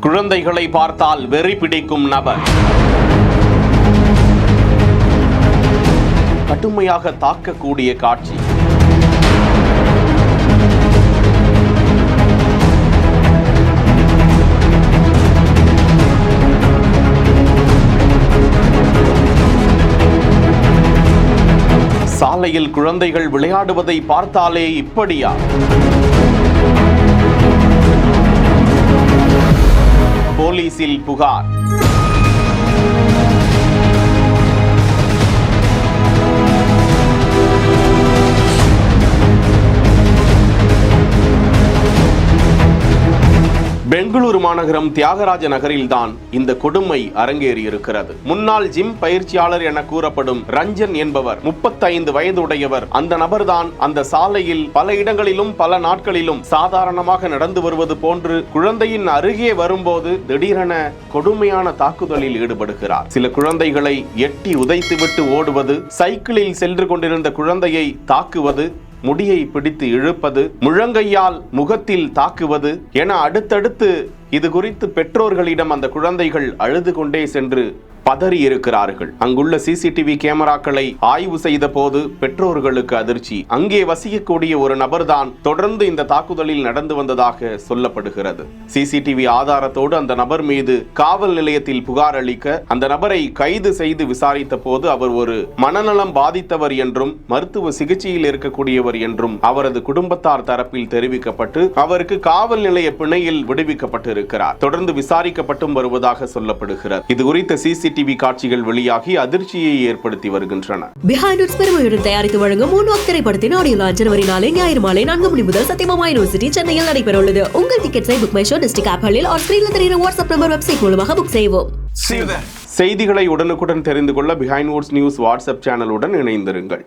குழந்தைகளை பார்த்தால் வெறி பிடிக்கும் நபர் கடுமையாக தாக்கக்கூடிய காட்சி. சாலையில் குழந்தைகள் விளையாடுவதை பார்த்தாலே இப்படியா? போலீசில் புகார். பெங்களூரு மாநகரம் தியாகராஜ நகரில்தான் இந்த கொடுமை அரங்கேறியிருக்கிறது. முன்னாள் ஜிம் பயிற்சியாளர் என கூறப்படும் ரஞ்சன் என்பவர் 35 வயதுடையவர். அந்த நபர்தான் அந்த சாலையில் பல இடங்களிலும் பல நாட்களிலும் சாதாரணமாக நடந்து வருவது போன்று குழந்தையின் அருகே வரும்போது திடீரென கொடுமையான தாக்குதலில் ஈடுபடுகிறார். சில குழந்தைகளை எட்டி உதைத்துவிட்டு ஓடுவது, சைக்கிளில் சென்று கொண்டிருந்த குழந்தையை தாக்குவது, முடியை பிடித்து இழுப்பது, முழங்கையால் முகத்தில் தாக்குவது என அடுத்தடுத்து இது குறித்து பெற்றோர்களிடம் அந்த குழந்தைகள் அழுது கொண்டே சென்று பதறி இருக்கிறார்கள். அங்குள்ள சிசிடிவி கேமராக்களை ஆய்வு செய்த போது பெற்றோர்களுக்கு அதிர்ச்சி. அங்கே வசிக்கக்கூடிய ஒரு நபர்தான் தொடர்ந்து இந்த தாக்குதலில் நடந்து வந்ததாக சொல்லப்படுகிறது. சிசிடிவி ஆதாரத்தோடு அந்த நபர் மீது காவல் நிலையத்தில் புகார் அளிக்க அந்த நபரை கைது செய்து விசாரித்த போது அவர் ஒரு மனநலம் பாதித்தவர் என்றும் மருத்துவ சிகிச்சையில் இருக்கக்கூடியவர் என்றும் அவரது குடும்பத்தார் தரப்பில் தெரிவிக்கப்பட்டு அவருக்கு காவல் நிலைய பிணையில் விடுவிக்கப்பட்டிருக்கிறார். தொடர்ந்து விசாரிக்கப்பட்டும் வருவதாக சொல்லப்படுகிறது. இது குறித்த சிசிடிவி காட்சிகள் வெளியாகி அதிர்ச்சியை ஏற்படுத்தி வருகின்றன. பிஹைண்ட் இட்ஸ் பெருமையுடன் தயாரித்து வழங்கும் மூன்வாக் திரைப்படத்தின் ஆடியோ லான்ச் ஜனவரி 4 ஞாயிறு மாலை 4 மணி முதல் சத்தியமாமா யூனிவர்சிட்டி சென்னையில் நடைபெற உள்ளது. உங்கள் டிக்கெட்ஸை புக் மை ஷோ டிஸ்ட்ரிக்ட் ஆப்களில் ஆர் ஸ்கிரீன்ல தெரியுற வாட்ஸ்அப் நம்பர் வெப்சைட் மூலமாக புக் செய்வோம். செய்திகளை உடனுக்குடன் தெரிந்து கொள்ள பிஹைண்ட் வுட்ஸ் நியூஸ் வாட்ஸ்அப் சேனலுடன் இணைந்திருங்கள்.